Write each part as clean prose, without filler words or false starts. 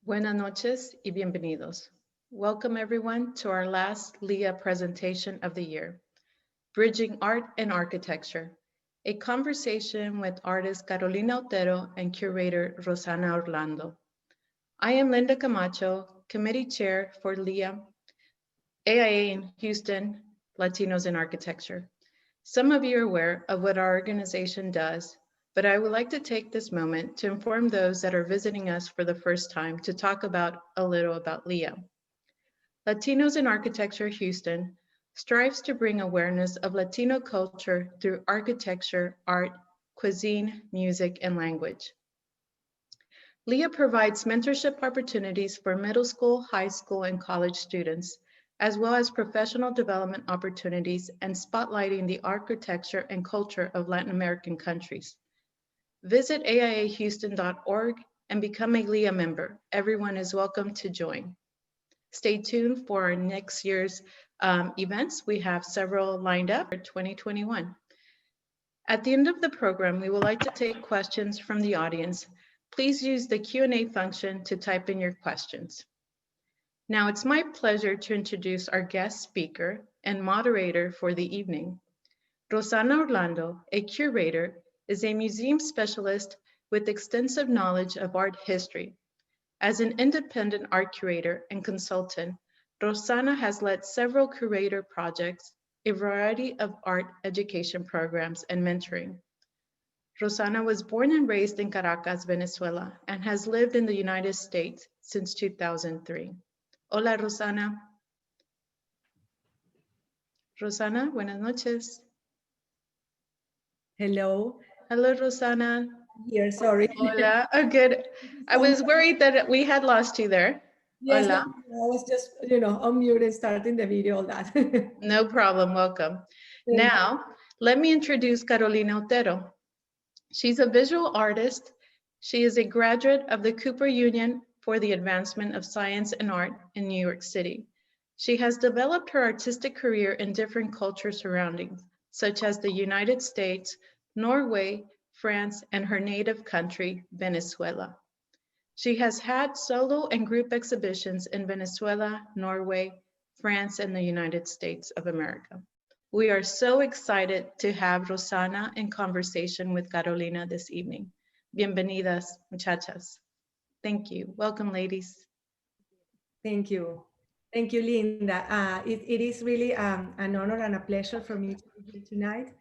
Buenas noches y bienvenidos. Welcome everyone to our last LEA presentation of the year, Bridging Art and Architecture, a conversation with artist Carolina Otero and curator Rosanna Orlando. I am Linda Camacho, committee chair for LEA, AIA in Houston, Latinos in Architecture. Some of you are aware of what our organization does, but I would like to take this moment to inform those that are visiting us for the first time to talk about a little about LEA. Latinos in Architecture Houston strives to bring awareness of Latino culture through architecture, art, cuisine, music, and language. LEA provides mentorship opportunities for middle school, high school, and college students, as well as professional development opportunities and spotlighting the architecture and culture of Latin American countries. Visit aiahouston.org and become a LEA member. Everyone is welcome to join. Stay tuned for our next year's events. We have several lined up for 2021. At the end of the program, we would like to take questions from the audience. Please use the Q&A function to type in your questions. Now it's my pleasure to introduce our guest speaker and moderator for the evening. Rosanna Orlando, a curator, is a museum specialist with extensive knowledge of art history. As an independent art curator and consultant, Rosanna has led several curator projects, a variety of art education programs, and mentoring. Rosanna was born and raised in Caracas, Venezuela, and has lived in the United States since 2003. Hola, Rosanna. Rosanna, buenas noches. Hello. Hello, Rosanna. Here, sorry. Hola. Oh, good. I was worried that we had lost you there. Yes, Hola. no, I was just, on mute and starting the video, all that. No problem. Welcome. Thank Now, let me introduce Carolina Otero. She's a visual artist. She is a graduate of the Cooper Union for the Advancement of Science and Art in New York City. She has developed her artistic career in different culture surroundings, such as the United States, Norway, France, and her native country, Venezuela. She has had solo and group exhibitions in Venezuela, Norway, France, and the United States of America. We are so excited to have Rosanna in conversation with Carolina this evening. Bienvenidas, muchachas. Thank you. Welcome, ladies. Thank you. Thank you, Linda. It is really an honor and a pleasure for me to be here tonight.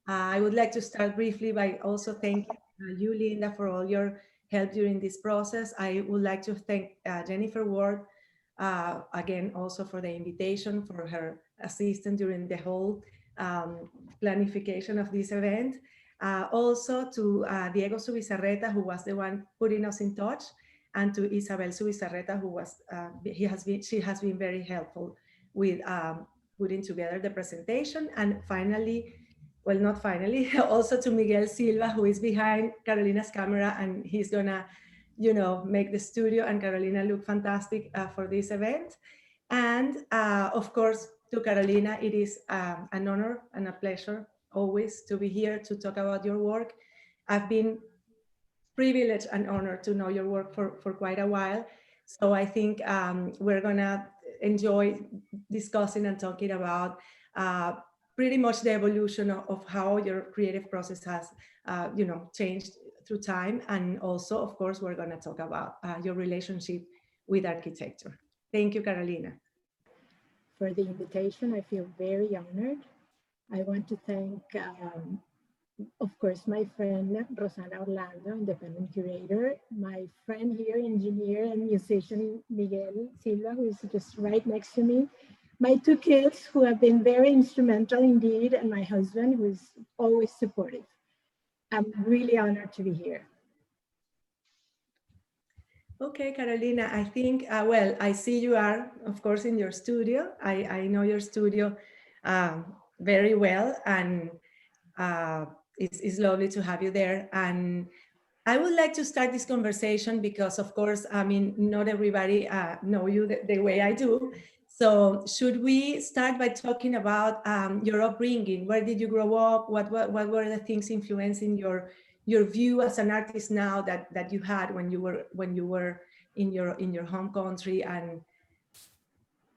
I would like to start briefly by also thanking you, Linda, for all your help during this process. I would like to thank Jennifer Ward, again, also for the invitation, for her assistance during the whole planification of this event. Also to Diego Subizarreta, who was the one putting us in touch, and to Isabel Subizarreta, who was, she has been very helpful with putting together the presentation. And finally, well, not finally, also to Miguel Silva, who is behind Carolina's camera, and he's gonna, make the studio and Carolina look fantastic for this event. And of course, to Carolina, it is an honor and a pleasure always to be here to talk about your work. I've been privileged and honored to know your work for quite a while. So I think we're gonna enjoy discussing and talking about pretty much the evolution of how your creative process has, changed through time. And also, of course, we're gonna talk about your relationship with architecture. Thank you, Carolina. For the invitation. I feel very honored. I want to thank, of course, my friend Rosanna Orlando, independent curator, my friend here, engineer and musician Miguel Silva, who is just right next to me, my two kids who have been very instrumental indeed, and my husband who is always supportive. I'm really honored to be here. Okay, Carolina, I think, well, I see you are, of course, in your studio. I know your studio very well, and it's lovely to have you there. And I would like to start this conversation because, of course, I mean, not everybody know you the way I do. So should we start by talking about your upbringing? Where did you grow up? What were the things influencing your your view as an artist now that you had when you were in your home country. And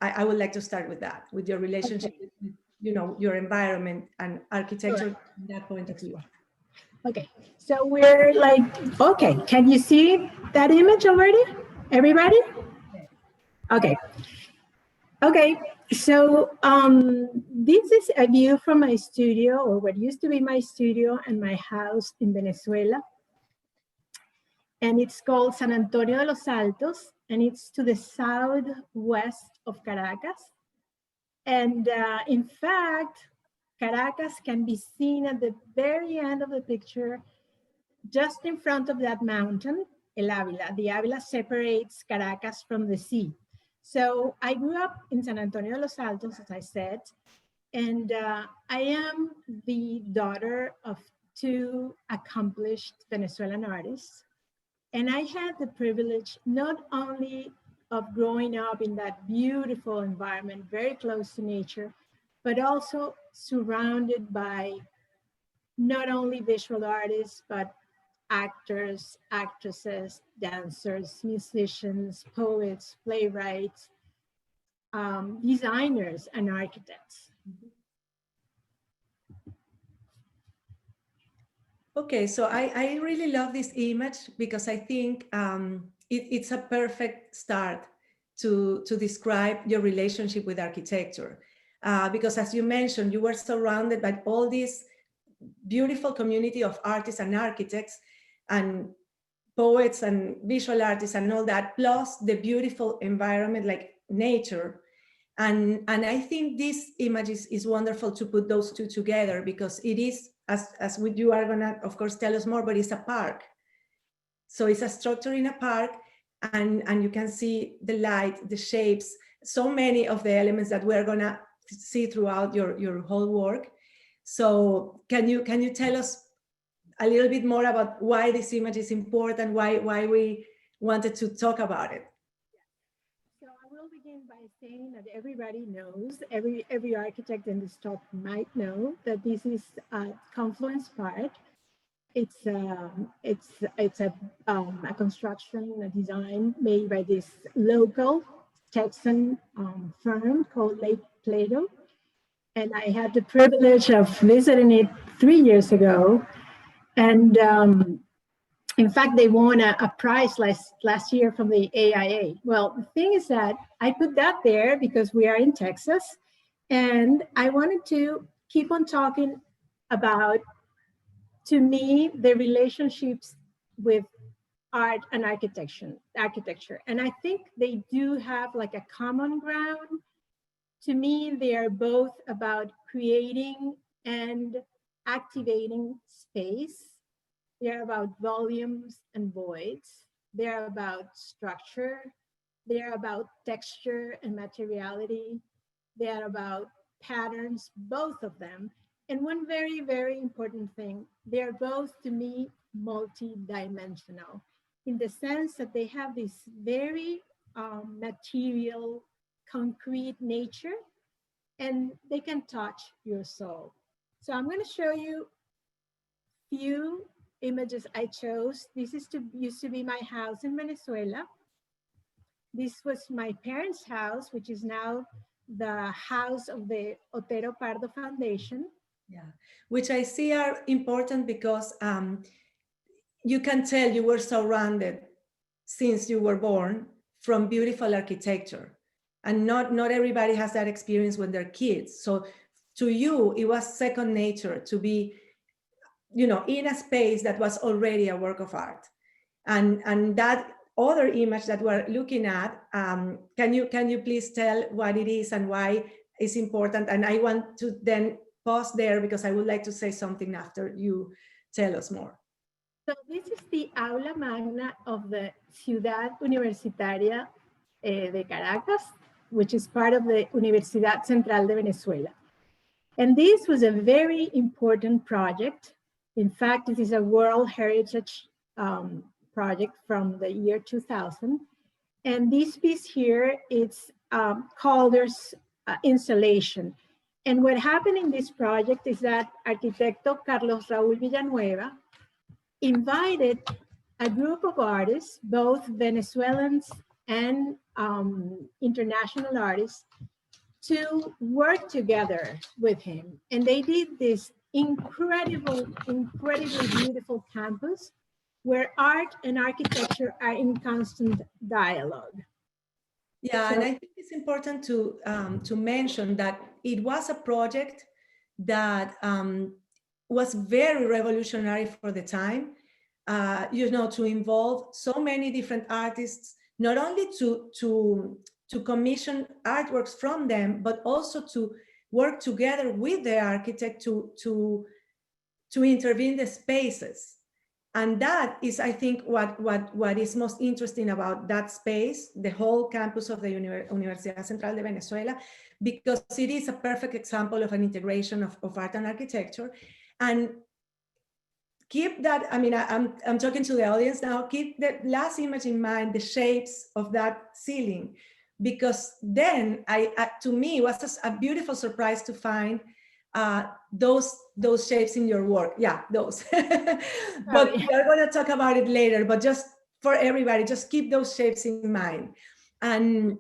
I would like to start with that, with your relationship, Okay. with, you know, your environment and architecture from that point of view. Okay, so we're like, okay, can you see that image already? Everybody? Okay. Okay, so this is a view from my studio, or what used to be my studio and my house in Venezuela. And it's called San Antonio de los Altos, and it's to the southwest of Caracas. And in fact, Caracas can be seen at the very end of the picture, just in front of that mountain, El Ávila. The Ávila separates Caracas from the sea. So I grew up in San Antonio de los Altos, as I said, and I am the daughter of two accomplished Venezuelan artists. And I had the privilege not only of growing up in that beautiful environment, very close to nature, but also surrounded by not only visual artists, but actors, actresses, dancers, musicians, poets, playwrights, designers, and architects. Okay, so I really love this image because I think it's a perfect start to describe your relationship with architecture. Because as you mentioned, you were surrounded by all this beautiful community of artists and architects and poets and visual artists and all that, plus the beautiful environment like nature. And I think this image is wonderful to put those two together, because it is, as you are gonna, of course, tell us more, but it's a park. So it's a structure in a park, and you can see the light, the shapes, so many of the elements that we're gonna see throughout your whole work. So can you tell us a little bit more about why this image is important, why we wanted to talk about it? So I will begin by saying that everybody knows, every architect in this talk might know that this is Confluence Park. It's a construction, a design made by this local Texan firm called Lake Plato. And I had the privilege of visiting it 3 years ago. And in fact, they won a prize last year from the AIA. Well, the thing is that I put that there because we are in Texas, and I wanted to keep on talking about, to me, the relationships with art and architecture. And I think they do have like a common ground. To me, they are both about creating and activating space. They're about volumes and voids. They're about structure. They're about texture and materiality. They're about patterns, both of them. And one very, very important thing, they're both, to me, multi-dimensional, in the sense that they have this very material, concrete nature, and they can touch your soul. So I'm going to show you few images I chose. This used to be my house in Venezuela. This was my parents' house, which is now the house of the Otero Pardo Foundation. Yeah, which I see are important because you can tell you were surrounded since you were born from beautiful architecture, and not everybody has that experience when they're kids. So to you, it was second nature to be, you know, in a space that was already a work of art. And that other image that we're looking at, can you please tell what it is and why it's important? And I want to then pause there because I would like to say something after you tell us more. So this is the Aula Magna of the Ciudad Universitaria de Caracas, which is part of the Universidad Central de Venezuela. And this was a very important project. In fact, it is a World Heritage project from the year 2000. And this piece here, it's Calder's installation. And what happened in this project is that Arquitecto Carlos Raúl Villanueva invited a group of artists, both Venezuelans and international artists, to work together with him. And they did this incredibly beautiful campus where art and architecture are in constant dialogue. Yeah, and I think it's important to mention that it was a project that was very revolutionary for the time. You know, to involve so many different artists, not only to commission artworks from them, but also to work together with the architect to intervene the spaces. And that is, I think, what is most interesting about that space, the whole campus of the Universidad Central de Venezuela, because it is a perfect example of an integration of art and architecture. And keep that, I mean, I'm talking to the audience now, keep the last image in mind, the shapes of that ceiling, because then to me, it was a beautiful surprise to find those shapes in your work. Yeah, those. But we're going to talk about it later, but just for everybody, just keep those shapes in mind. And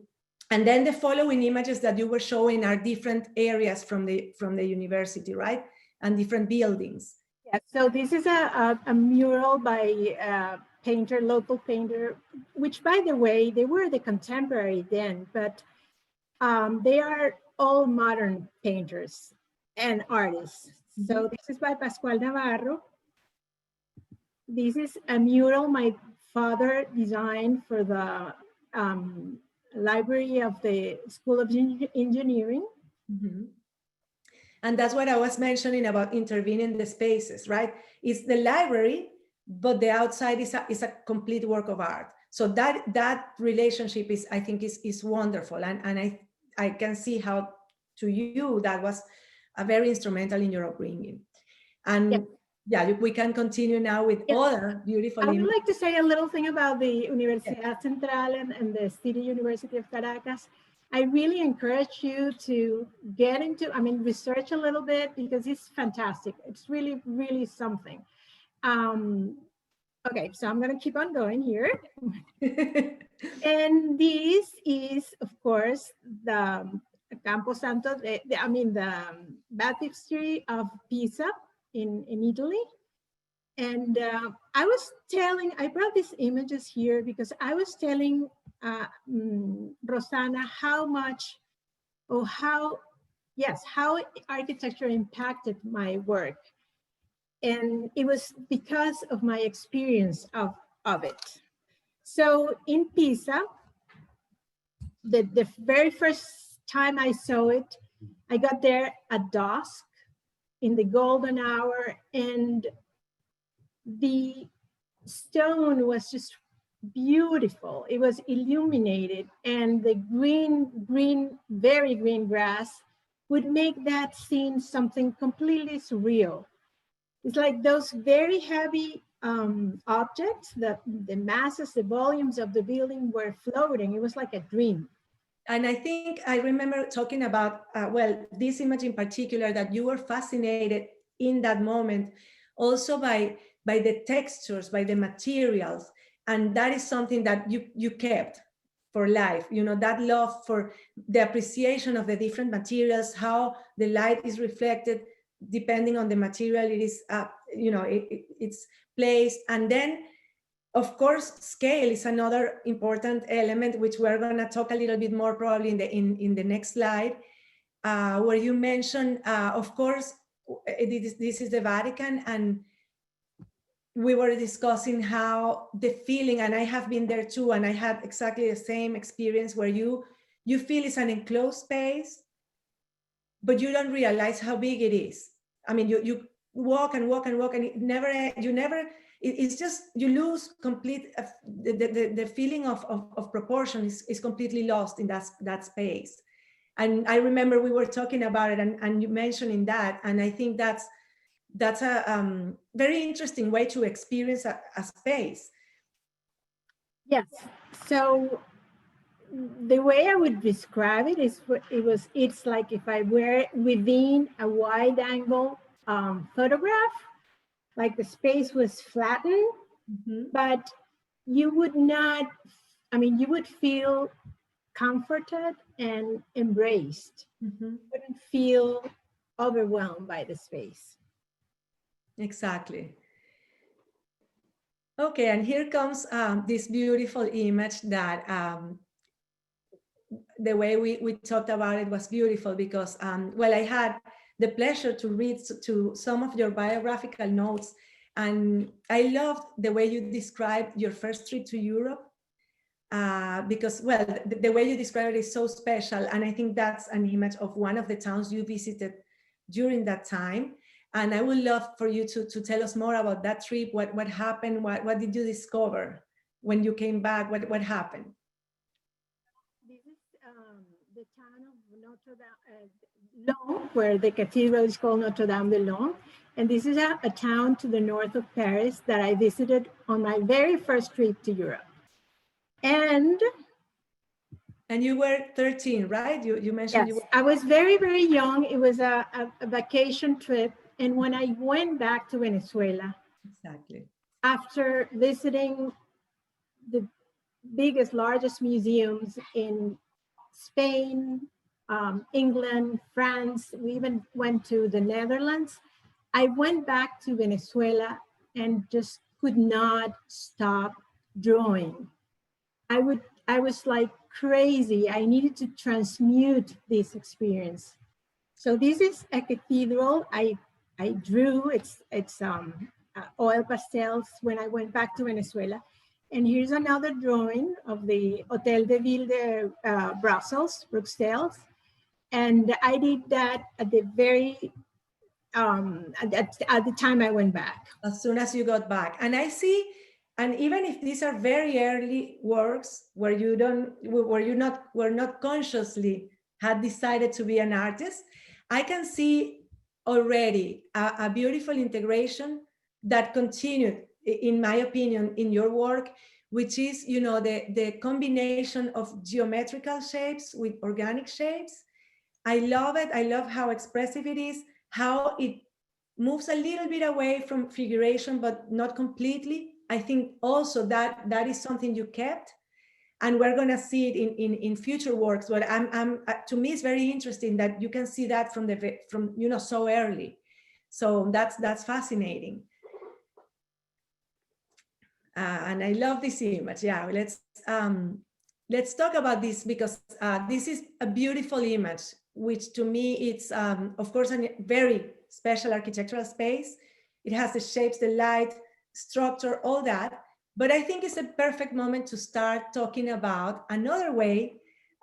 then the following images that you were showing are different areas from the university, right? And different buildings. Yeah, so this is a mural by painter, local painter, which, by the way, they were the contemporary then, but they are all modern painters and artists. So this is by Pascual Navarro. This is a mural my father designed for the library of the School of Engineering. Mm-hmm. And that's what I was mentioning about intervening the spaces, right? It's the library, but the outside is a complete work of art. So that relationship is, I think, is wonderful. And I can see how to you that was a very instrumental in your upbringing. And yeah, we can continue now with other beautiful I would images. like to say a little thing about the Universidad Central and the City University of Caracas. I really encourage you to get into, research a little bit, because it's fantastic. It's really, really something. Okay, so I'm going to keep on going here. And this is, of course, the Campo Santo, the baptistry of Pisa in Italy. And I brought these images here because I was telling Rosanna how architecture impacted my work. And it was because of my experience of it. So in Pisa, the very first time I saw it, I got there at dusk in the golden hour, and the stone was just beautiful. It was illuminated, and the very green grass would make that scene something completely surreal. It's like those very heavy objects, that the masses, the volumes of the building were floating. It was like a dream. And I think I remember talking about, this image in particular, that you were fascinated in that moment also by the textures, by the materials. And that is something that you kept for life, that love for the appreciation of the different materials, how the light is reflected depending on the material it is, it's placed. And then, of course, scale is another important element, which we're going to talk a little bit more probably in the next slide, where you mentioned, of course, this is the Vatican, and we were discussing how the feeling, and I have been there too, and I had exactly the same experience, where you feel it's an enclosed space, but you don't realize how big it is. I mean, you walk and walk and walk, and it's just, you lose complete, the feeling of proportion is completely lost in that space. And I remember we were talking about it, and you mentioning that, and I think that's a very interesting way to experience a space. Yes. So the way I would describe it is, it's like if I were within a wide angle photograph like the space was flattened, but you would not, I mean, you would feel comforted and embraced. Wouldn't feel overwhelmed by the space. Exactly. Okay, and here comes this beautiful image that the way we talked about it was beautiful because, well, I had the pleasure to read to some of your biographical notes, and I loved the way you described your first trip to Europe. Because, well, the way you describe it is so special. And I think that's an image of one of the towns you visited during that time. And I would love for you to tell us more about that trip. What happened? What did you discover when you came back? What happened? This is the town of Notre Dame, Long, where the cathedral is called Notre Dame de Long. And this is a town to the north of Paris that I visited on my very first trip to Europe. And you were 13, right? You mentioned yes, you were. I was very, very young. It was a vacation trip. And when I went back to Venezuela, Exactly. after visiting the biggest, largest museums in Spain, England, France, we even went to the Netherlands, I went back to Venezuela and just could not stop drawing. I was like crazy. I needed to transmute this experience. So this is a cathedral I drew. It's oil pastels when I went back to Venezuela. And here's another drawing of the Hotel de Ville de Bruxelles. And I did that at the very, at the time I went back. As soon as you got back. And I see, and even if these are very early works where you were not consciously had decided to be an artist, I can see already a beautiful integration that continued, in my opinion, in your work, which is, you know, the combination of geometrical shapes with organic shapes. I love it. I love how expressive it is, how it moves a little bit away from figuration, but not completely. I think also that is something you kept, and we're going to see it in future works. But to me, it's very interesting that you can see that from you know, so early. So that's fascinating. And I love this image. Yeah, let's talk about this because this is a beautiful image, which to me it's of course a very special architectural space. It has the shapes, the light, structure, all that. But I think it's a perfect moment to start talking about another way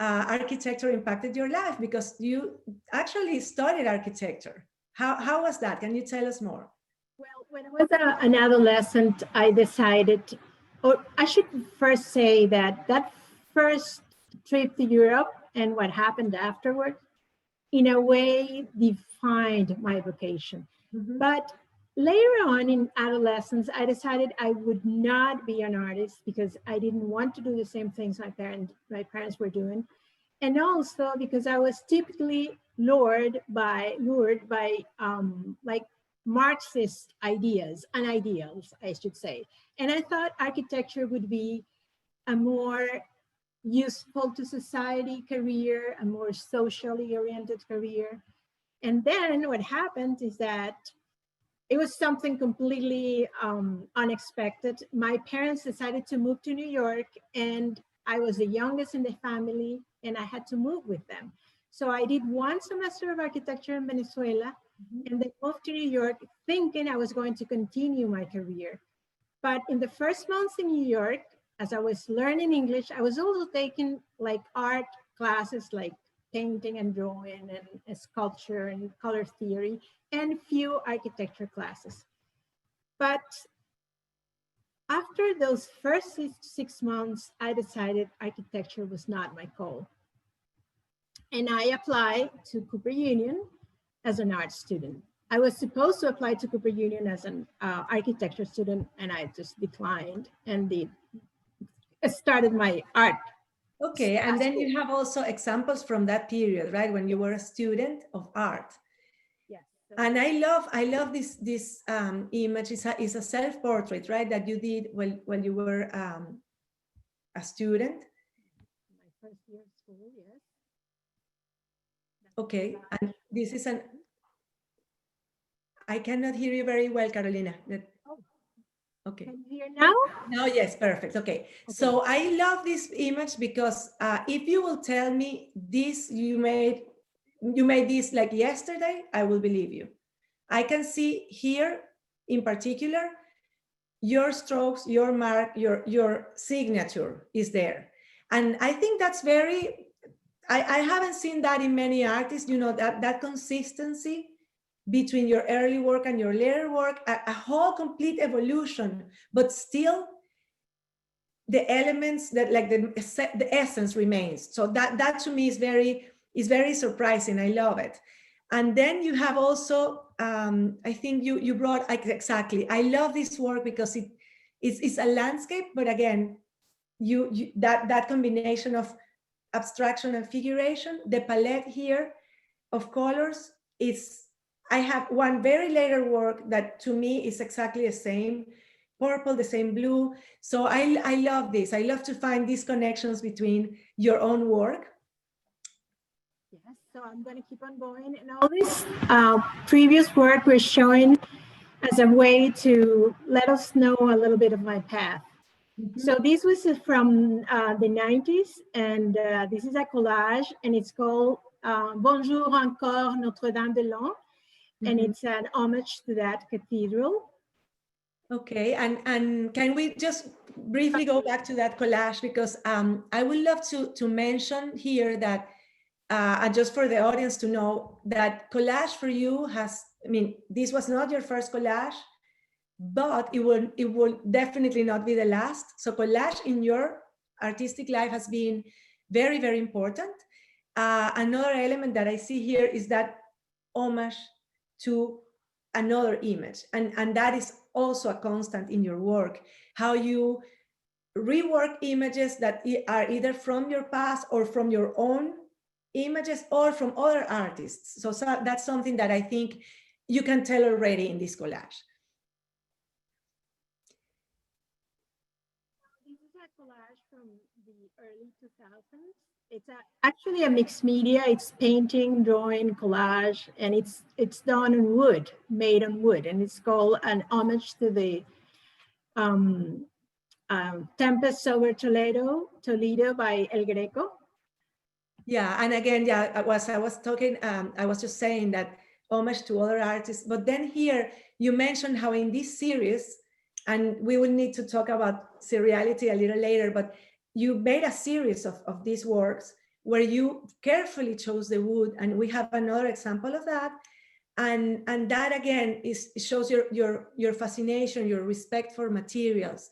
architecture impacted your life, because you actually studied architecture. How was that? Can you tell us more? Well, when I was an adolescent, I decided, or I should first say that first trip to Europe and what happened afterward, in a way, defined my vocation. But later on in adolescence, I decided I would not be an artist because I didn't want to do the same things my parents were doing. And also because I was typically lured by like Marxist ideas and ideals, I should say. And I thought architecture would be a more useful to society career, a more socially oriented career. And then what happened is that it was something completely unexpected. My parents decided to move to New York, and I was the youngest in the family, and I had to move with them. So I did one semester of architecture in Venezuela, and then moved to New York thinking I was going to continue my career. But in the first months in New York, as I was learning English, I was also taking like art classes like painting and drawing and sculpture and color theory and few architecture classes. But after those first 6 months, I decided architecture was not my goal. And I applied to Cooper Union as an art student. I was supposed to apply to Cooper Union as an architecture student, and I just declined and started my art. Okay, and then you have also examples from that period, right? When you were a student of art. Yes. And I love this image. It's a self-portrait, right? That you did when you were a student. My first year of school, yes. Okay, and this is I cannot hear you very well, Carolina. Oh, Okay. can you hear now? Now, yes, perfect. Okay. So I love this image because if you will tell me this, you made this like yesterday, I will believe you. I can see here in particular, your strokes, your mark, your signature is there. And I think that's very, I haven't seen that in many artists, you know, that consistency between your early work and your later work, a whole complete evolution, but still the elements that like the essence remains. So that to me is very surprising. I love it. And then you have also, I think you brought exactly. I love this work because it's a landscape, but again, that combination of abstraction and figuration, the palette here of colors is. I have one very later work that to me is exactly the same, purple, the same blue. So I love this. I love to find these connections between your own work. Yes, so I'm going to keep on going. And all this previous work we're showing as a way to let us know a little bit of my path. Mm-hmm. So this was from the 90s, and this is a collage, and it's called Bonjour encore Notre-Dame-de-Lens, and it's an homage to that cathedral. Okay, and can we just briefly go back to that collage, because I would love to mention here that, and just for the audience to know that collage for you has, I mean, this was not your first collage, but it will definitely not be the last. So collage in your artistic life has been very, very important. Another element that I see here is that homage to another image. And that is also a constant in your work, how you rework images that are either from your past or from your own images or from other artists. So that's something that I think you can tell already in this collage. This is a collage from the early 2000s. It's actually a mixed media. It's painting, drawing, collage, and it's done in wood, made on wood, and it's called an homage to the Tempest over Toledo by El Greco. Yeah, and again, yeah, I was talking, I was just saying that homage to other artists, but then here you mentioned how in this series, and we will need to talk about seriality a little later, but you made a series of these works where you carefully chose the wood, and we have another example of that. And that again shows your fascination, your respect for materials,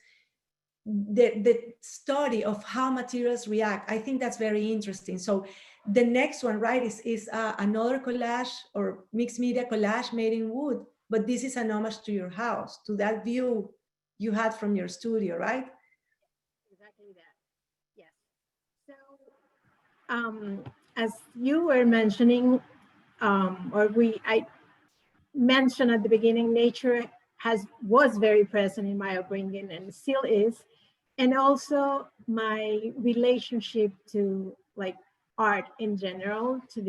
the study of how materials react. I think that's very interesting. So the next one, right, is another collage or mixed media collage made in wood, but this is an homage to your house, to that view you had from your studio, right? Exactly that. Yes. So as you were mentioning, I mentioned at the beginning, nature was very present in my upbringing and still is, and also my relationship to like art in general, to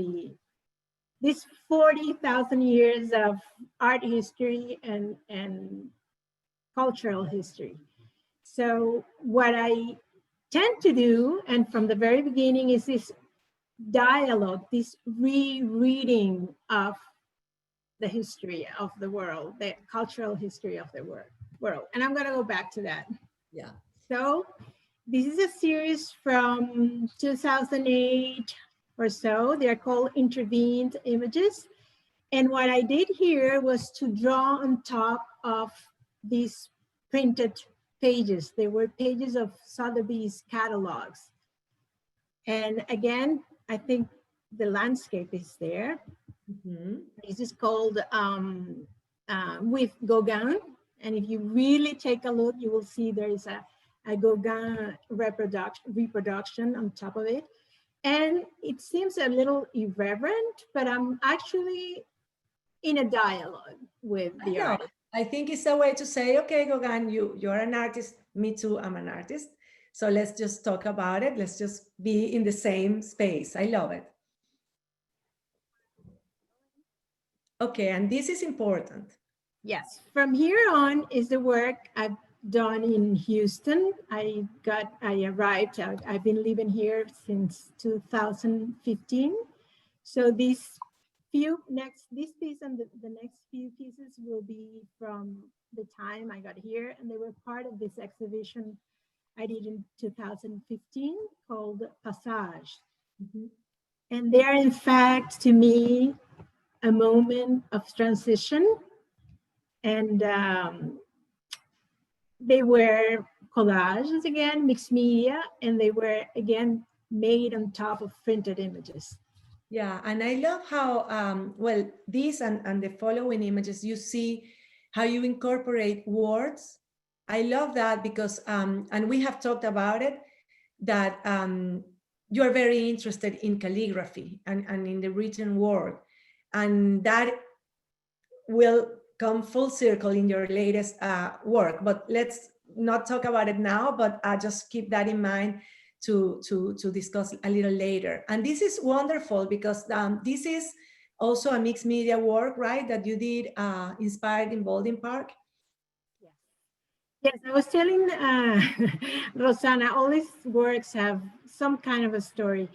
this 40,000 years of art history and cultural history. So what I tend to do, and from the very beginning, is this dialogue, this rereading of the history of the world, the cultural history of the world. And I'm going to go back to that. Yeah. So this is a series from 2008 or so. They're called Intervened Images. And what I did here was to draw on top of these printed pages. They were pages of Sotheby's catalogs. And again, I think the landscape is there. Mm-hmm. This is called with Gauguin. And if you really take a look, you will see there is a Gauguin reproduction on top of it. And it seems a little irreverent, but I'm actually in a dialogue with the I know. artist. I think it's a way to say, okay, Gogan, you're an artist. Me too, I'm an artist. So let's just talk about it. Let's just be in the same space. I love it. Okay, and this is important. Yes, from here on is the work I've done in Houston. I arrived, I've been living here since 2015. So this piece and the next few pieces will be from the time I got here, and they were part of this exhibition I did in 2015 called Passage. Mhm. And they are in fact, to me, a moment of transition. And they were collages again, mixed media, and they were again made on top of printed images. Yeah, and I love how, well, these and the following images, you see how you incorporate words. I love that because, and we have talked about it, that you are very interested in calligraphy and in the written word. And that will come full circle in your latest work. But let's not talk about it now, but just keep that in mind to discuss a little later. And this is wonderful because this is also a mixed media work, right? That you did inspired in Baldwin Park. Yes, I was telling Rosanna, all these works have some kind of a story.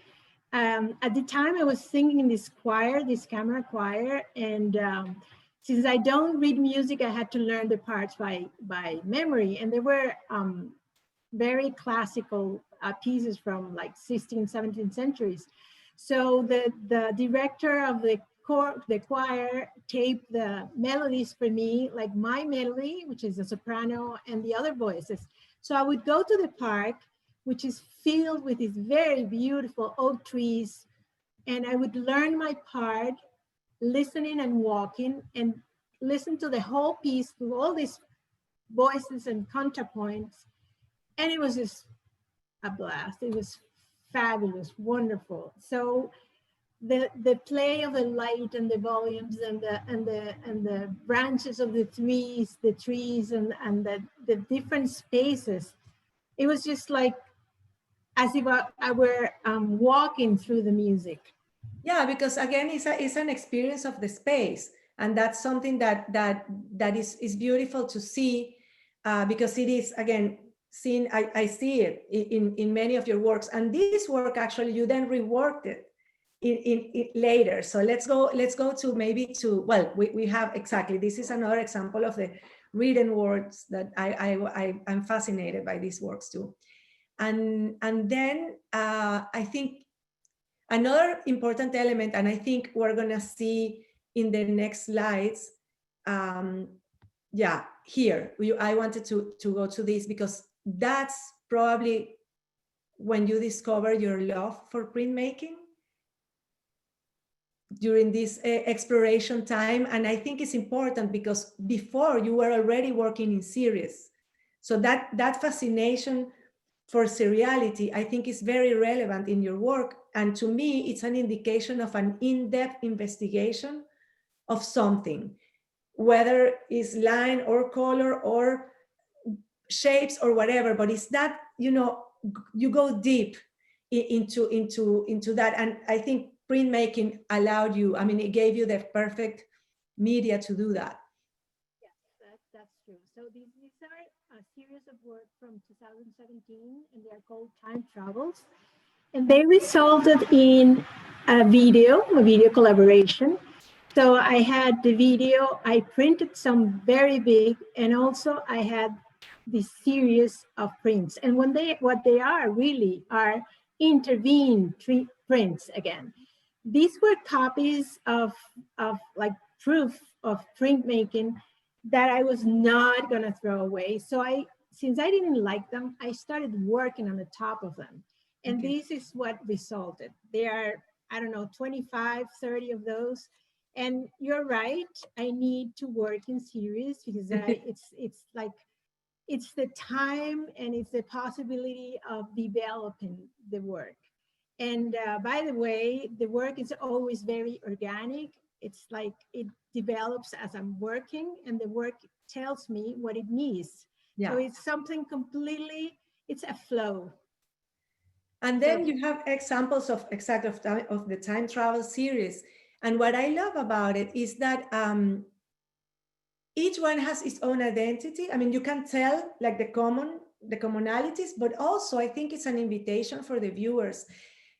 At the time, I was singing in this choir, this camera choir, and since I don't read music, I had to learn the parts by memory, and they were very classical pieces from like 16th, 17th centuries. So the director of the choir taped the melodies for me, like my melody, which is a soprano, and the other voices. So I would go to the park, which is filled with these very beautiful oak trees, and I would learn my part, listening and walking, and listen to the whole piece through all these voices and contrapoints. And it was just a blast. It was fabulous, wonderful. So the play of the light and the volumes and the branches of the trees and the different spaces, it was just like as if I were walking through the music. Yeah, because again, it's an experience of the space, and that's something that is beautiful to see, because it is again seen. I see it in many of your works, and this work actually you then reworked it in later. So let's go to maybe to, well, we have exactly, this is another example of the written words that I'm fascinated by these works too, and then I think another important element, and I think we're gonna see in the next slides, yeah, here, I wanted to go to this because that's probably when you discover your love for printmaking during this exploration time. And I think it's important because before you were already working in series. So that fascination for seriality, I think is very relevant in your work. And to me, it's an indication of an in-depth investigation of something, whether it's line or color or shapes or whatever, but it's that, you go deep into that. And I think printmaking allowed you, I mean, it gave you the perfect media to do that. Yes, that's true. So these are a series of work from 2017, and they are called Time Travels. And they resulted in a video collaboration. So I had the video, I printed some very big, and also I had this series of prints. And what they are really are intervened prints again. These were copies of like proof of printmaking that I was not gonna throw away. So since I didn't like them, I started working on the top of them. And Okay. this is what resulted. There are, I don't know, 25, 30 of those. And you're right, I need to work in series because it's like, it's the time and it's the possibility of developing the work. And by the way, the work is always very organic. It's like it develops as I'm working, and the work tells me what it needs. Yeah. So it's something completely, it's a flow. And then you have examples of of the time travel series. And what I love about it is that each one has its own identity. I mean, you can tell like the commonalities, but also I think it's an invitation for the viewers,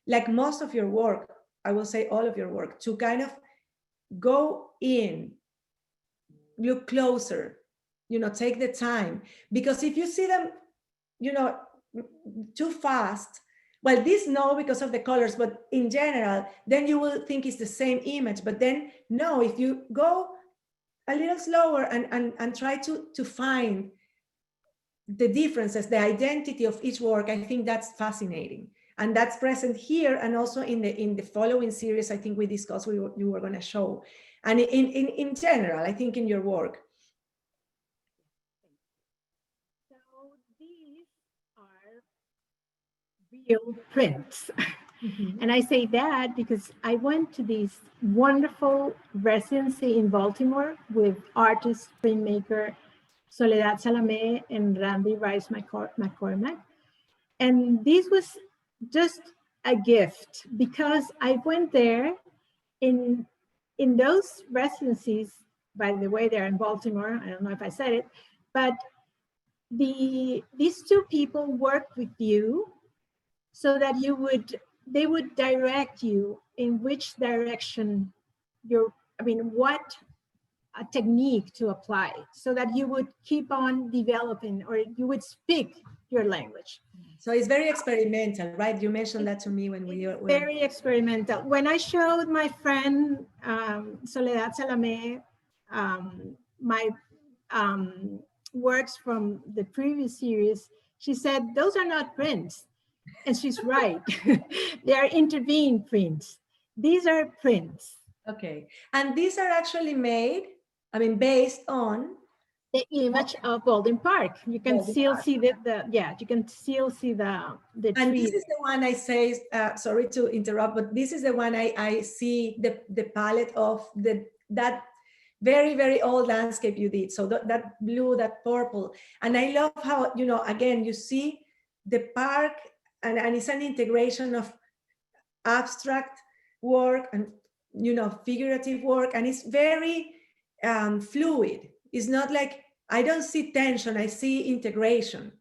like most of your work, I will say all of your work, to kind of go in, look closer, take the time. Because if you see them, too fast, well, this no, because of the colors, but in general, then you will think it's the same image. But then no, if you go a little slower and try to find the differences, the identity of each work, I think that's fascinating. And that's present here, and also in the following series, I think we discussed you were going to show. And in general, I think in your work. So these are real prints. Mm-hmm. And I say that because I went to this wonderful residency in Baltimore with artist, printmaker Soledad Salame and Randy Rice McCormack. And this was just a gift because I went there in those residencies. By the way, they're in Baltimore. I don't know if I said it, but these two people work with you so that they would direct you in which direction what a technique to apply, so that you would keep on developing, or you would speak your language. So it's very experimental, right? You mentioned that to me when we were Very experimental. When I showed my friend Soledad Salame my works from the previous series, she said, those are not prints. And she's right. They are intervened prints. These are prints. Okay. And these are actually made, based on the image of Golden Park. You can Golden still Park. see you can still see the And tree. this is the one I say, sorry to interrupt, but this is the one I see the palette of that very, very old landscape you did. So that blue, that purple. And I love how, again, you see the park, and it's an integration of abstract work and, figurative work. And it's very fluid. It's not like, I don't see tension, I see integration.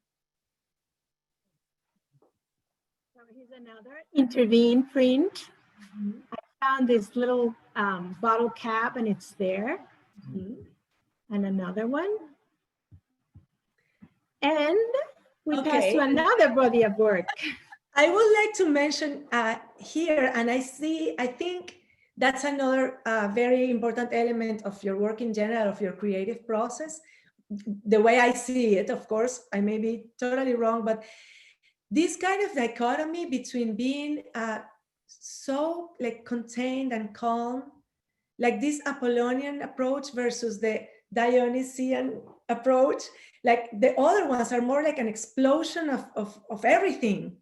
So here's another intervene print. Mm-hmm. I found this little bottle cap, and it's there. Mm-hmm. And another one. And we pass Okay. to another body of work. I would like to mention here, and I think that's another very important element of your work in general, of your creative process. The way I see it, of course, I may be totally wrong, but this kind of dichotomy between being so like contained and calm, like this Apollonian approach versus the Dionysian approach, like the other ones are more like an explosion of everything.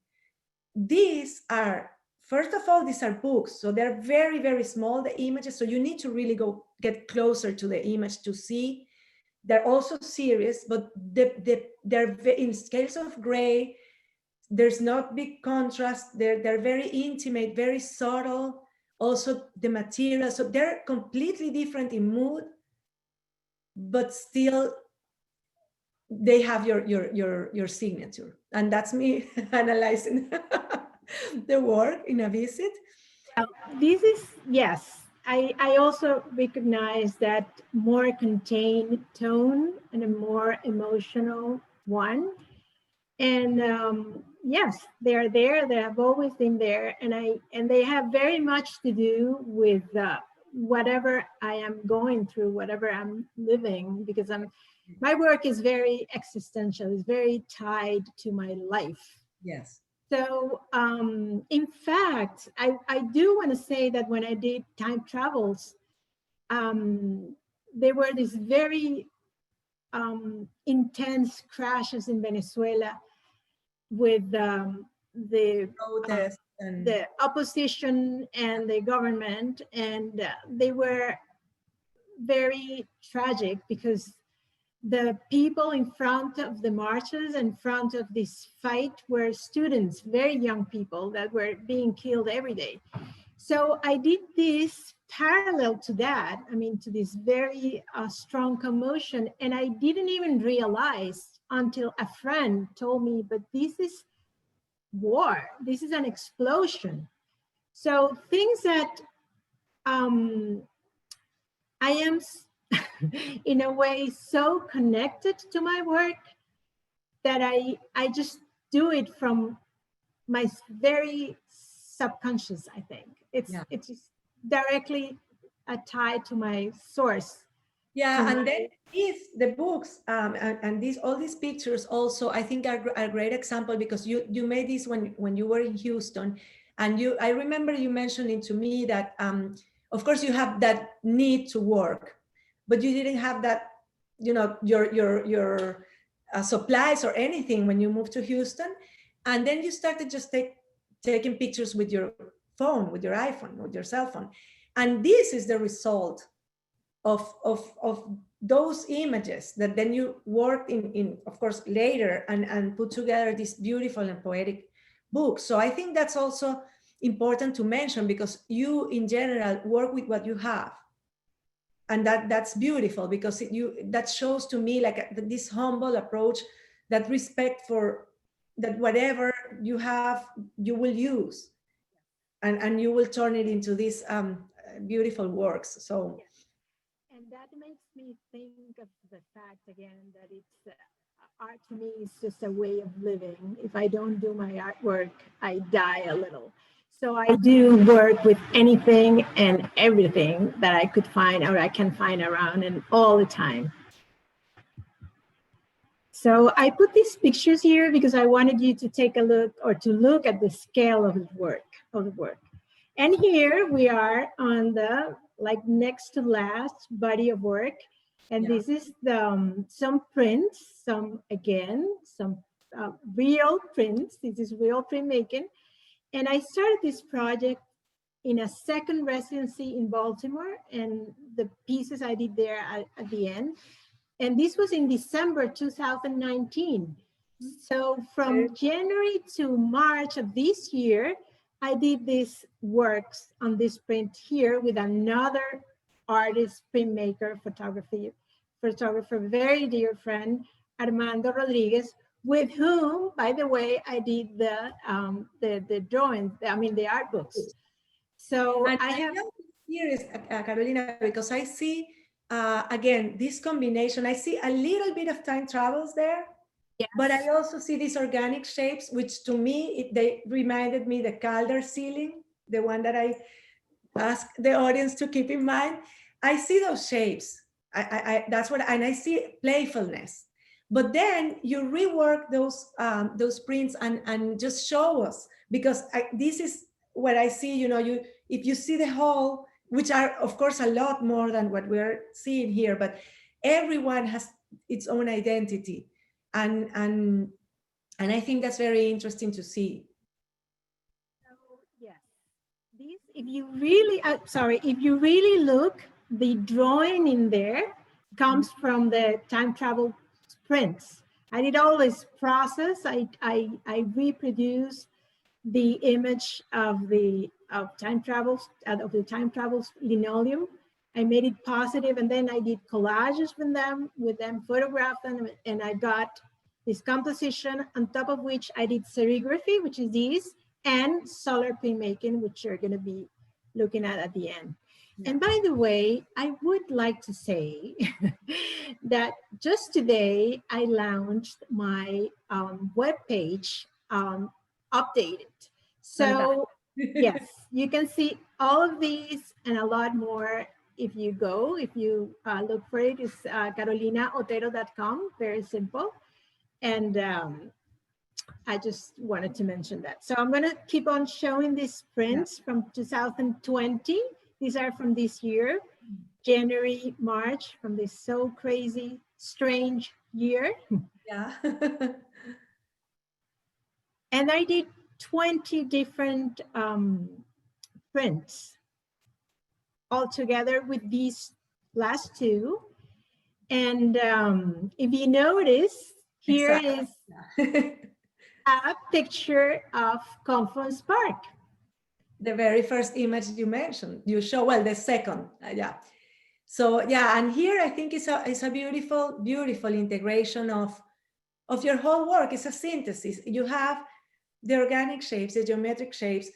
These are, first of all, these are books, so they're very, very small, the images, so you need to really get closer to the image to see. They're also serious, but they're in scales of gray. There's not big contrast. They're very intimate, very subtle. Also the material, so they're completely different in mood, but still they have your signature. And that's me analyzing the work in a visit. Well, this is, yes. I also recognize that more contained tone and a more emotional one. And yes, they are there. They have always been there, and they have very much to do with whatever I am going through, whatever I'm living, because my work is very existential. It's very tied to my life. Yes. So, in fact, I do want to say that when I did time travels, there were these very intense crashes in Venezuela with Protest and the opposition and the government, and they were very tragic because the people in front of the marches, in front of this fight, were students, very young people that were being killed every day. So I did this parallel to that, I mean, to this very strong commotion. And I didn't even realize until a friend told me, but this is war, this is an explosion. So things that I am in a way so connected to my work that I just do it from my very subconscious, I think. It's just directly tied to my source. yeah, and then the books and these all these pictures also I think are a great example because you made this when you were in Houston, and I remember you mentioning to me that of course you have that need to work, but you didn't have that, you know, your supplies or anything when you moved to Houston, and then you started just taking pictures with your phone, with your iPhone, with your cell phone, and this is the result of those images that then you worked in of course later and put together this beautiful and poetic book. So I think that's also important to mention because you in general work with what you have, and that's beautiful because that shows to me like this humble approach, that respect for that whatever you have you will use and you will turn it into these beautiful works. So And that makes me think of the fact again that it's art to me is just a way of living. If I don't do my artwork, I die a little. So I do work with anything and everything that I could find or I can find around and all the time. So I put these pictures here because I wanted you to take a look or to look at the scale of the work. And here we are on the like next to last body of work. And this is the some prints, some real prints. This is real printmaking. And I started this project in a second residency in Baltimore, and the pieces I did there at the end. And this was in December 2019. So from January to March of this year, I did these works on this print here with another artist, printmaker, photographer, very dear friend, Armando Rodriguez, with whom, by the way, I did the drawings, I mean, the art books. So and I have here is Carolina, because I see again this combination. I see a little bit of time travels there, yes. But I also see these organic shapes, which to me they reminded me the Calder ceiling, the one that I ask the audience to keep in mind. I see those shapes. That's what, and I see playfulness. But then you rework those prints and just show us, because this is what I see. You know, if you see the whole, which are of course a lot more than what we're seeing here, but everyone has its own identity, and I think that's very interesting to see. So yes, these if you really look, the drawing in there comes from the time travel prints. I did all this process. I reproduced the image of the time travels linoleum. I made it positive, and then I did collages with them, photographed them, and I got this composition on top of which I did serigraphy, which is these, and solar printmaking, which you're going to be looking at the end. Yeah. And by the way, I would like to say that just today I launched my webpage, updated. So yes, you can see all of these and a lot more if you look for it. It's carolinaotero.com, very simple. And I just wanted to mention that. So I'm going to keep on showing these prints from 2020. These are from this year, January, March, from this so crazy, strange year. Yeah. And I did 20 different prints all together with these last two. And if you notice, here Exactly. is a picture of Conference Park. The very first image you mentioned, you show, well, the second, yeah. So yeah, and here I think it's a beautiful, beautiful integration of your whole work. It's a synthesis. You have the organic shapes, the geometric shapes,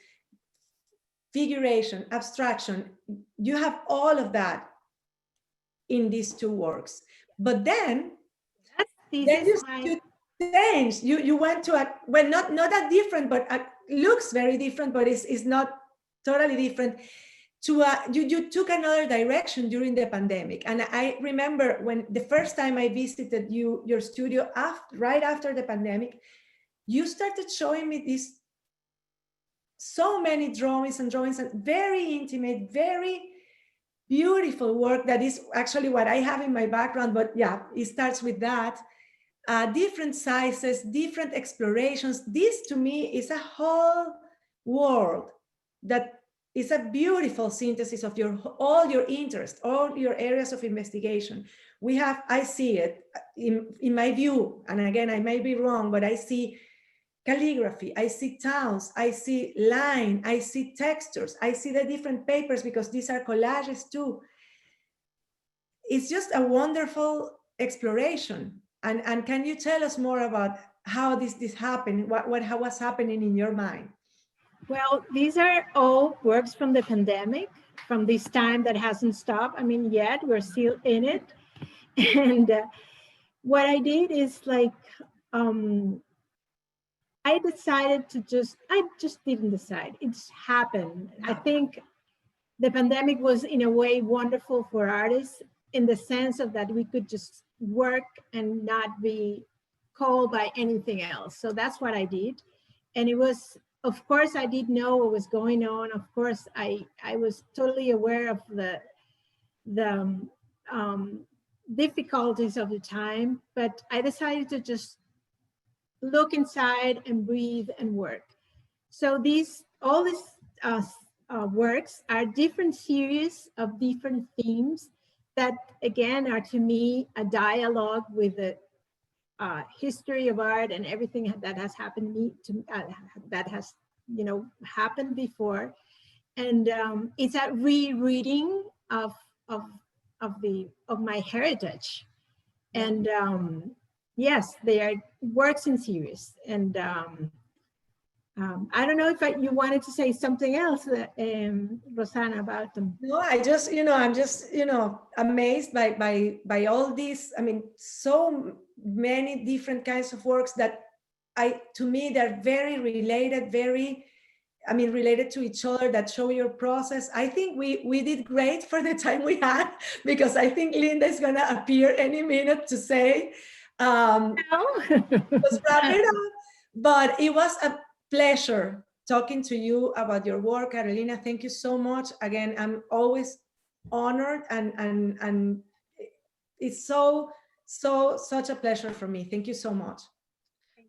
figuration, abstraction. You have all of that in these two works. But then you changed. You went to a, well, not that different, but looks very different, but it's not totally different. You took another direction during the pandemic. And I remember when the first time I visited your studio right after the pandemic, you started showing me these so many drawings and very intimate, very beautiful work that is actually what I have in my background. But yeah, it starts with that. Different sizes, different explorations. This to me is a whole world that is a beautiful synthesis of all your interests, all your areas of investigation. I see it in my view, and again, I may be wrong, but I see calligraphy, I see towns, I see line, I see textures, I see the different papers because these are collages too. It's just a wonderful exploration. And can you tell us more about how this happened? What was happening in your mind? Well, these are all works from the pandemic, from this time that hasn't stopped. I mean, yet we're still in it. And what I did is like, I just didn't decide. It just happened. I think the pandemic was in a way wonderful for artists in the sense of that we could just work and not be called by anything else. So that's what I did. And it was, of course, I did know what was going on. Of course, I was totally aware of the difficulties of the time, but I decided to just look inside and breathe and work. So all these works are different series of different themes that, again, are to me a dialogue with the history of art and everything that has happened that has happened before, and it's a rereading of my heritage, and yes, they are works in series, and I don't know if you wanted to say something else, Rosanna, about them. No, I'm just amazed by all these. I mean, so many different kinds of works that to me, they're very related, related to each other, that show your process. I think we did great for the time we had, because I think Linda is going to appear any minute to say, let's wrap it up. But it was a pleasure talking to you about your work, Carolina. Thank you so much. Again, I'm always honored, and it's such a pleasure for me. Thank you so much.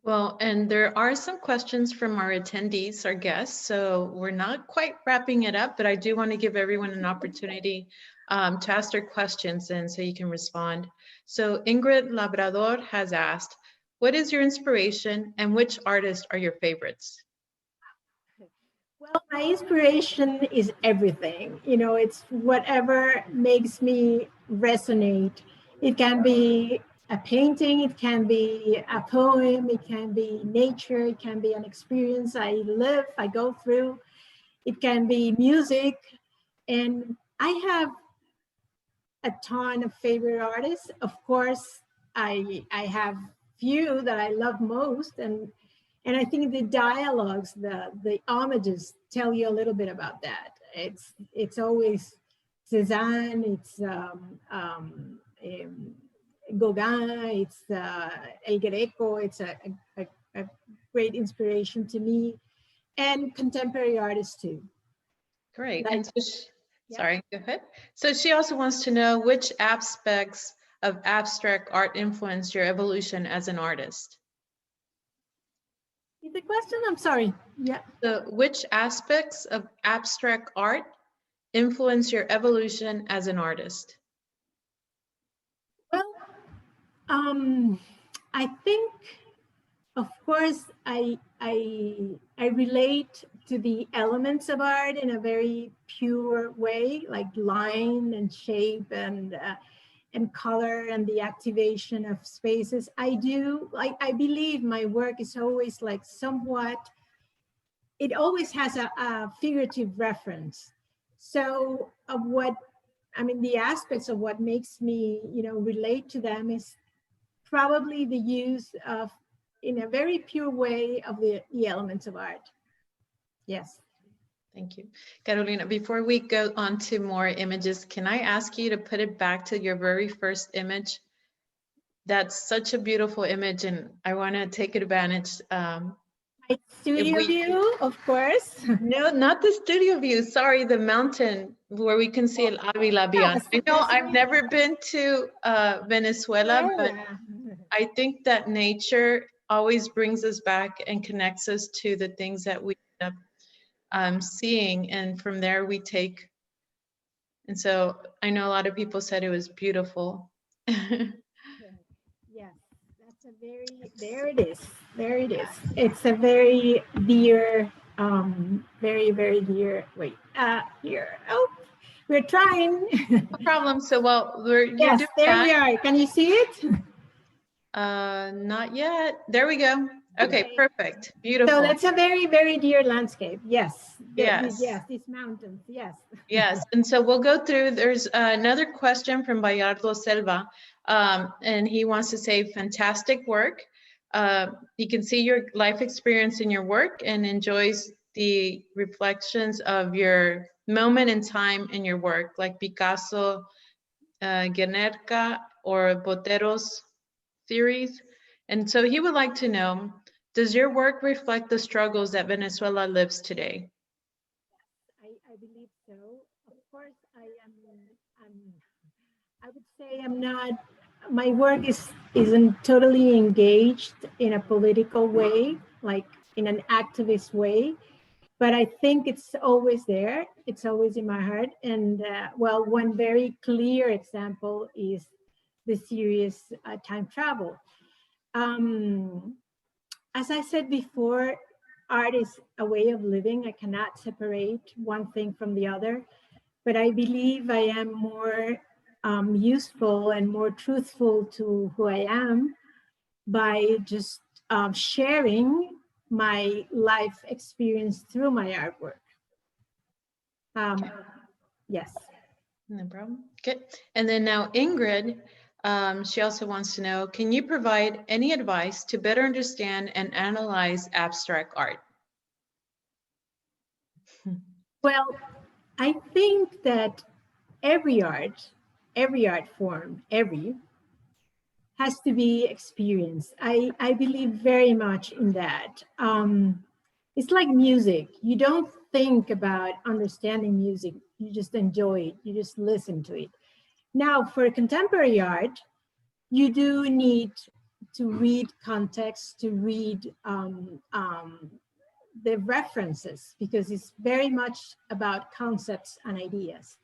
Well, and there are some questions from our attendees, our guests, so we're not quite wrapping it up, but I do want to give everyone an opportunity to ask their questions, and so you can respond. So Ingrid Labrador has asked, what is your inspiration and which artists are your favorites? Well, my inspiration is everything. It's whatever makes me resonate. It can be a painting, it can be a poem, it can be nature, it can be an experience I go through, it can be music. And I have a ton of favorite artists. Of course, I have few that I love most, and I think the dialogues, the homages tell you a little bit about that. It's always Cézanne, it's Gauguin, it's El Greco. It's a great inspiration to me, and contemporary artists too. Great. And so sorry, go ahead. So she also wants to know which aspects of abstract art influenced your evolution as an artist. repeat the question? I'm sorry. Yeah. So which aspects of abstract art influence your evolution as an artist? Well, I think, of course, I relate to the elements of art in a very pure way, like line and shape and color and the activation of spaces. I believe my work is always like somewhat, it always has a figurative reference. So the aspects of what makes me, relate to them is probably the use of, in a very pure way, of the elements of art. Yes. Thank you. Carolina, before we go on to more images, can I ask you to put it back to your very first image? That's such a beautiful image, and I want to take advantage. My studio view, of course. No, not the studio view. Sorry, the mountain where we can see El Avila beyond. I know I've never been to Venezuela, but I think that nature always brings us back and connects us to the things that we end up seeing, and from there we take. And so I know a lot of people said it was beautiful. Yes, that's a very, there it is. There it is. It's a very dear, very, very dear, wait, here. Oh, we're trying. No problem. So yes, there we are. Can you see it? Not yet. There we go. Okay, perfect. Beautiful. So that's a very, very dear landscape. Yes. Yes. Yes, these mountains. Yes. Yes. And so we'll go through. There's another question from Bayardo Selva, and he wants to say, fantastic work. You can see your life experience in your work and enjoys the reflections of your moment in time in your work, like Picasso, Guernica, or Botero's theories. And so he would like to know, does your work reflect the struggles that Venezuela lives today? I believe so. Of course, I would say I'm not, my work isn't totally engaged in a political way, like in an activist way, but I think it's always there. It's always in my heart. And well, one very clear example is the series Time Travel. As I said before, art is a way of living. I cannot separate one thing from the other, but I believe I am more useful and more truthful to who I am by just sharing my life experience through my artwork. Yes. No problem. Okay. And then now Ingrid, she also wants to know, can you provide any advice to better understand and analyze abstract art? Well, I think that every art form, has to be experienced. I believe very much in that. It's like music. You don't think about understanding music. You just enjoy it. You just listen to it. Now, for contemporary art, you do need to read context, to read the references, because it's very much about concepts and ideas.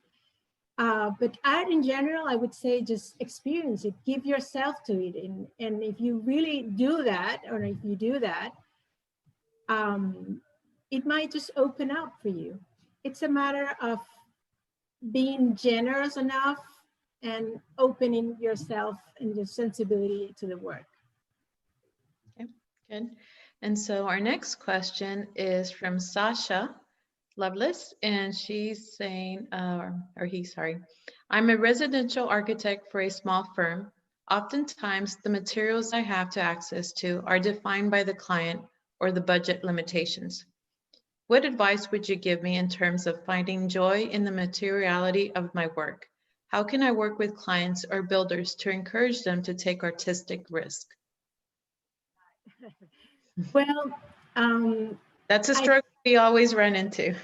But art in general, I would say just experience it, give yourself to it. And if you really do that, or if you do that, it might just open up for you. It's a matter of being generous enough and opening yourself and your sensibility to the work. Okay, good. And so our next question is from Sasha Loveless, and she's saying, I'm a residential architect for a small firm. Oftentimes, the materials I have to access to are defined by the client or the budget limitations. What advice would you give me in terms of finding joy in the materiality of my work? How can I work with clients or builders to encourage them to take artistic risk? Well, that's a struggle we always run into.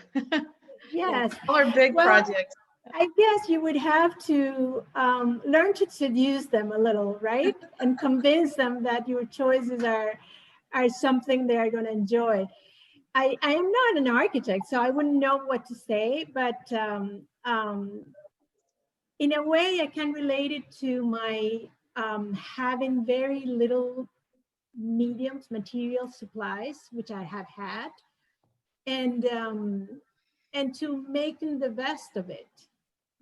Yes. All our big projects. I guess you would have to learn to seduce them a little, right? And convince them that your choices are are something they are going to enjoy. I am not an architect, so I wouldn't know what to say, but in a way I can relate it to my having very little mediums, material supplies, which I have had, and to making the best of it.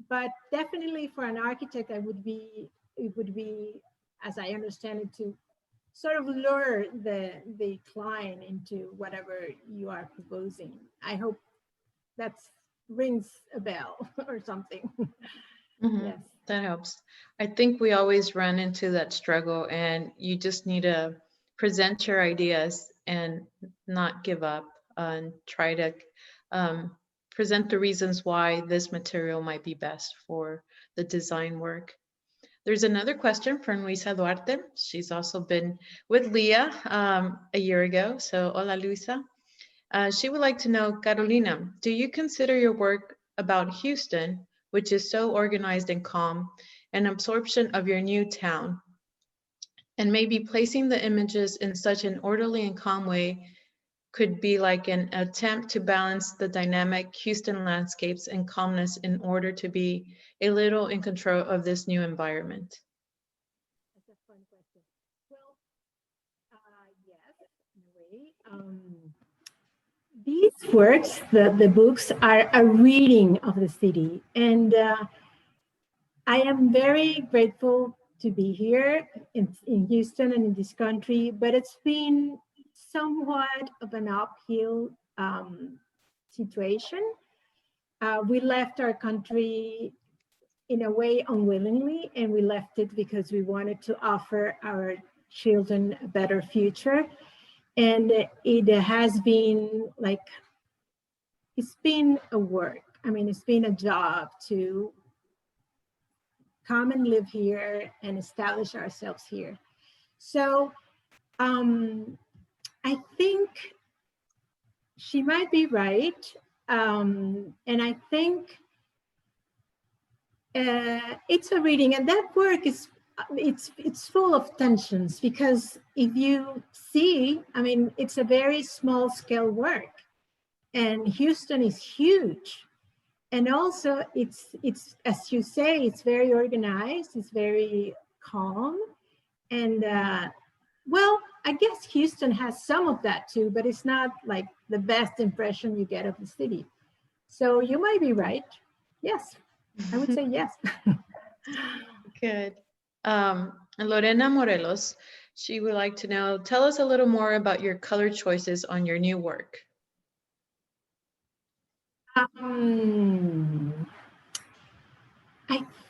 But definitely for an architect, it would be, as I understand it, to sort of lure the client into whatever you are proposing. I hope that rings a bell or something. Yes. That helps. I think we always run into that struggle, and you just need to present your ideas and not give up and try to present the reasons why this material might be best for the design work. There's another question from Luisa Duarte. She's also been with Leah a year ago. So, hola, Luisa. She would like to know, Carolina, do you consider your work about Houston, which is so organized and calm, an absorption of your new town? And maybe placing the images in such an orderly and calm way could be like an attempt to balance the dynamic Houston landscapes and calmness in order to be a little in control of this new environment. That's a fun question. Well, yes, in a way. These works, the books, are a reading of the city. And I am very grateful to be here in Houston and in this country, but it's been somewhat of an uphill situation. We left our country in a way unwillingly, and we left it because we wanted to offer our children a better future. And it has been like, it's been a work. I mean, it's been a job to come and live here and establish ourselves here. So I think she might be right. And I think it's a reading, and that work is, it's full of tensions, because if you see, I mean, it's a very small scale work, and Houston is huge. And also it's, as you say, it's very organized, it's very calm. And well, I guess Houston has some of that too, but it's not like the best impression you get of the city. So you might be right. Yes, I would say yes. Good. Lorena Morelos, she would like to know, tell us a little more about your color choices on your new work. I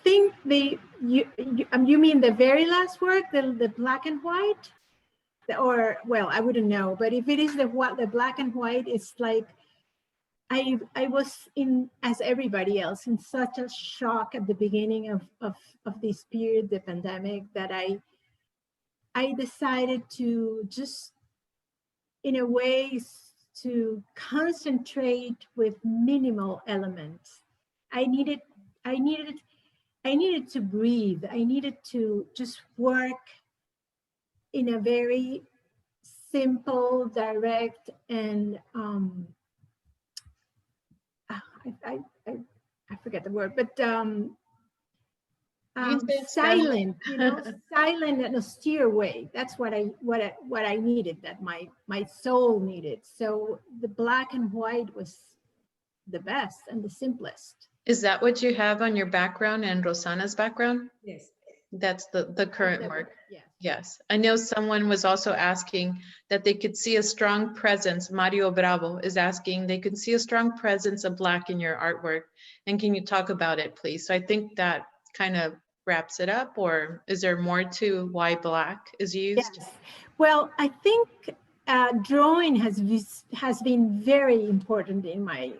think you mean the very last work, the black and white? Or, well, I wouldn't know, but if it is the black and white, it's like, I was in, as everybody else, in such a shock at the beginning of this period, the pandemic, that I decided to just, in a way, to concentrate with minimal elements. I needed to breathe. I needed to just work in a very simple, direct, and I forget the word, but silent, you know, silent and austere way. That's what I needed, that my soul needed. So the black and white was the best and the simplest. Is that what you have on your background and Rosanna's background? Yes. That's the current work. Yes. Yes. I know someone was also asking that they could see a strong presence. Mario Bravo is asking, they could see a strong presence of black in your artwork. And can you talk about it, please? So I think that kind of wraps it up, or is there more to why black is used? Yes. Well, I think drawing has been very important in my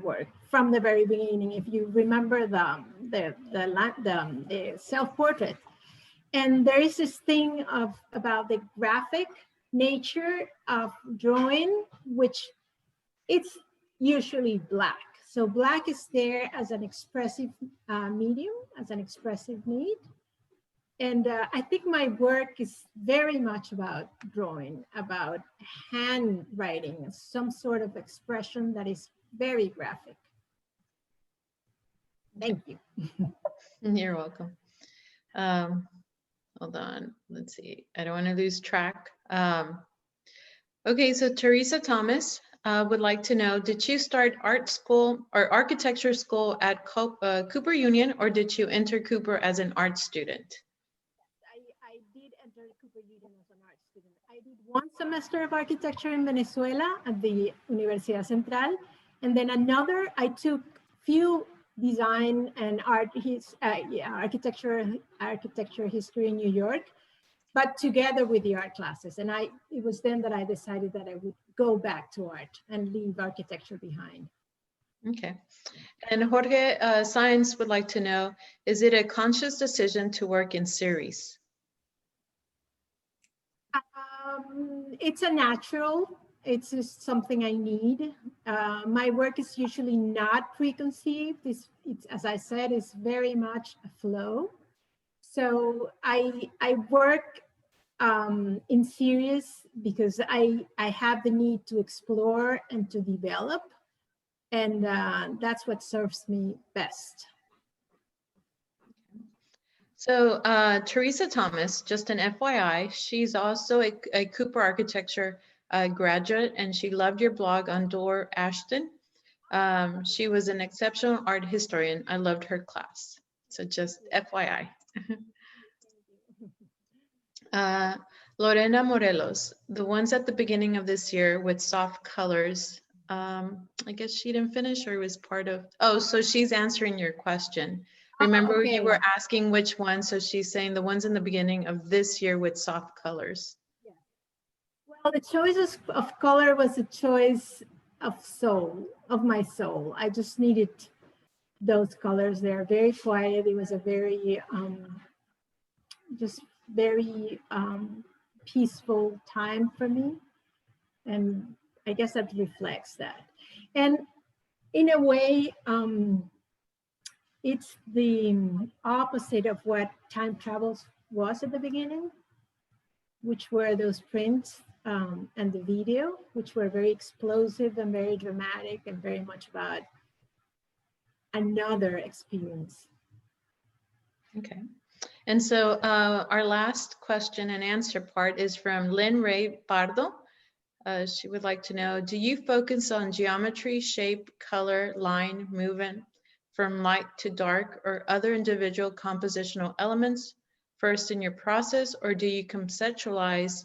work from the very beginning. If you remember the self-portrait, and there is this thing about the graphic nature of drawing, which it's usually black. So black is there as an expressive medium, as an expressive need. And I think my work is very much about drawing, about handwriting, some sort of expression that is very graphic. Thank you. You're welcome. Hold on, let's see. I don't want to lose track. Okay, so Teresa Thomas would like to know, did you start art school or architecture school at Cooper Union, or did you enter Cooper as an art student? I did enter Cooper Union as an art student. I did one semester of architecture in Venezuela at the Universidad Central, and then another, I took few design and architecture history in New York, but together with the art classes. And it was then that I decided that I would go back to art and leave architecture behind. Okay. And Jorge Science would like to know, is it a conscious decision to work in series? It's a natural. It's just something I need. My work is usually not preconceived. It's as I said, it's very much a flow. So I work in series because I have the need to explore and to develop, and that's what serves me best. So Teresa Thomas, just an FYI, she's also a Cooper Architecture graduate, and she loved your blog on Dor Ashton. She was an exceptional art historian. I loved her class. So just FYI. Lorena Morelos, the ones at the beginning of this year with soft colors. I guess she didn't finish, or was part of, oh, so she's answering your question. Remember, okay. You were asking which one, so she's saying the ones in the beginning of this year with soft colors. Yeah. Well, the choice of color was a choice of my soul. I just needed those colors. They're very quiet. It was a very, just very peaceful time for me. And I guess that reflects that. And in a way, it's the opposite of what time travels was at the beginning, which were those prints and the video, which were very explosive and very dramatic and very much about another experience. Okay. And so our last question and answer part is from Lynn Ray Pardo. She would like to know, do you focus on geometry, shape, color, line, movement, from light to dark, or other individual compositional elements first in your process, or do you conceptualize,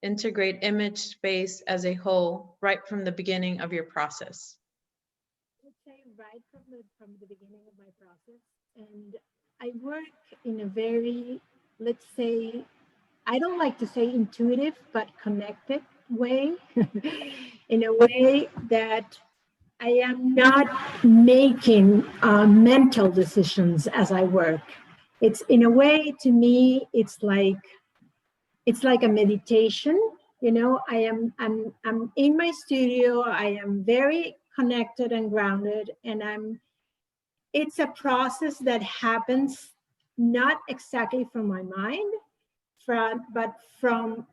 integrate image space as a whole right from the beginning of your process? I would say right from the beginning of my process. And I work in a very, let's say, I don't like to say intuitive, but connected way, in a way that I am not making mental decisions as I work. It's in a way, to me, it's like a meditation. You know, I'm in my studio. I am very connected and grounded, and it's a process that happens not exactly from my mind, but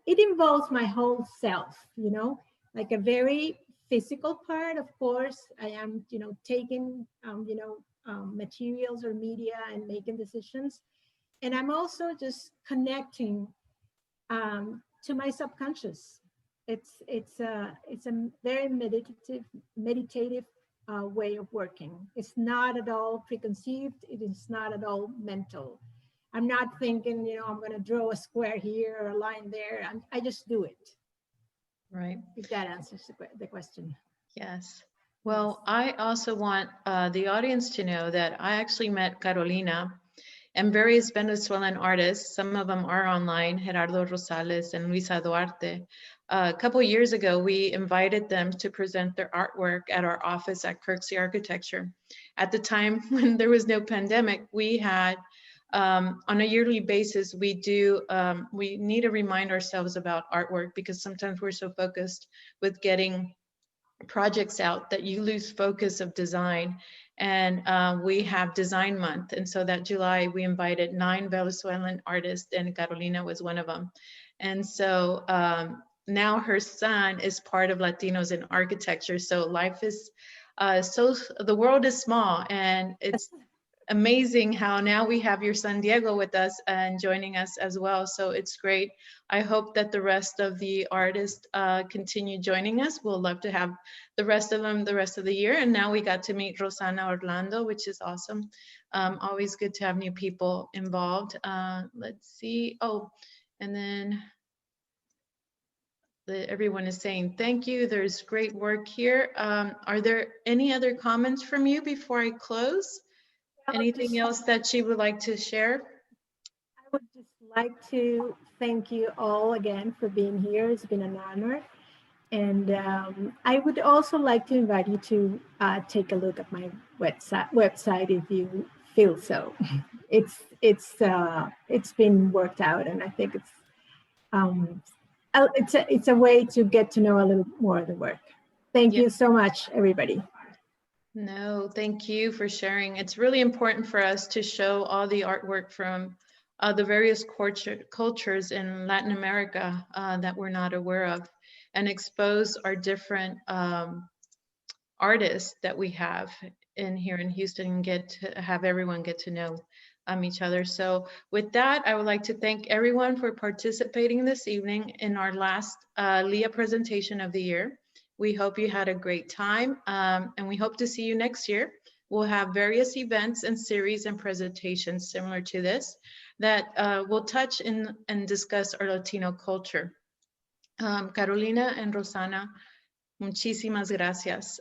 it involves my whole self, you know, like a very physical part. Of course, I am, you know, taking, materials or media and making decisions. And I'm also just connecting to my subconscious. It's a very meditative way of working. It's not at all preconceived. It is not at all mental. I'm not thinking, you know, I'm going to draw a square here or a line there. I just do it. Right. If that answers the question. Yes. Well, I also want the audience to know that I actually met Carolina and various Venezuelan artists. Some of them are online, Gerardo Rosales and Luisa Duarte. A couple of years ago, we invited them to present their artwork at our office at Kirksey Architecture. At the time when there was no pandemic, we had, on a yearly basis, we need to remind ourselves about artwork, because sometimes we're so focused with getting projects out that you lose focus of design. And we have Design Month. And so that July, we invited 9 Venezuelan artists, and Carolina was one of them. And so now her son is part of Latinos in Architecture. So life is, the world is small, and it's amazing how now we have your son Diego with us and joining us as well. So it's great. I hope that the rest of the artists continue joining us. We'll love to have the rest of them the rest of the year. And now we got to meet Rosanna Orlando, which is awesome. Always good to have new people involved. Let's see. Oh, and then everyone is saying thank you. There's great work here. Are there any other comments from you before I close? Anything else that she would like to share? I would just like to thank you all again for being here. It's been an honor. And I would also like to invite you to take a look at my website if you feel so. It's been worked out, and I think it's a way to get to know a little more of the work. Thank you so much, everybody. No, thank you for sharing. It's really important for us to show all the artwork from the various cultures in Latin America that we're not aware of, and expose our different artists that we have in here in Houston, and get to have everyone get to know each other. So with that, I would like to thank everyone for participating this evening in our last LEA presentation of the year. We hope you had a great time, and we hope to see you next year. We'll have various events and series and presentations similar to this that will touch and discuss our Latino culture. Carolina and Rosanna, muchísimas gracias.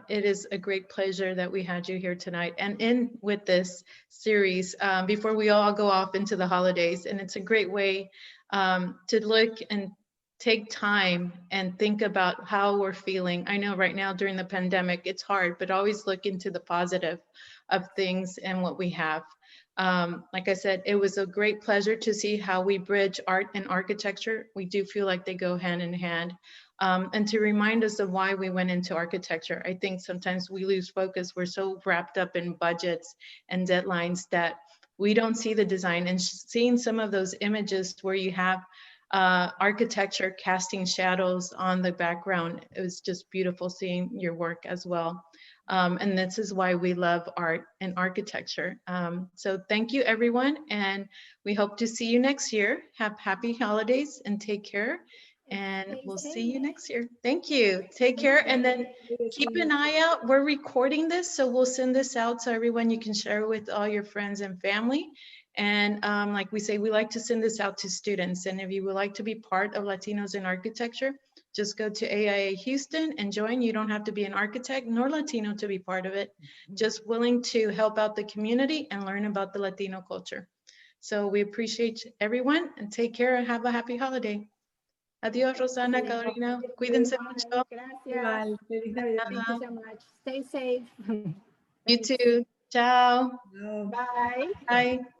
It is a great pleasure that we had you here tonight and in with this series before we all go off into the holidays. And it's a great way to look and take time and think about how we're feeling. I know right now during the pandemic, it's hard, but always look into the positive of things and what we have. Like I said, it was a great pleasure to see how we bridge art and architecture. We do feel like they go hand in hand. And to remind us of why we went into architecture. I think sometimes we lose focus. We're so wrapped up in budgets and deadlines that we don't see the design. And seeing some of those images where you have architecture casting shadows on the background, it was just beautiful seeing your work as well. And this is why we love art and architecture. So thank you, everyone. And we hope to see you next year. Have happy holidays and take care. And we'll see you next year. Thank you. Take care. And then keep an eye out. We're recording this, so we'll send this out so everyone you can share with all your friends and family. And like we say, we like to send this out to students. And if you would like to be part of Latinos in Architecture, just go to AIA Houston and join. You don't have to be an architect nor Latino to be part of it. Just willing to help out the community and learn about the Latino culture. So we appreciate everyone, and take care and have a happy holiday. Adiós, Rosanna, Carolina. Cuídense mucho. Gracias. Thank you so much. Stay safe. You too. Ciao. No. Bye. Bye.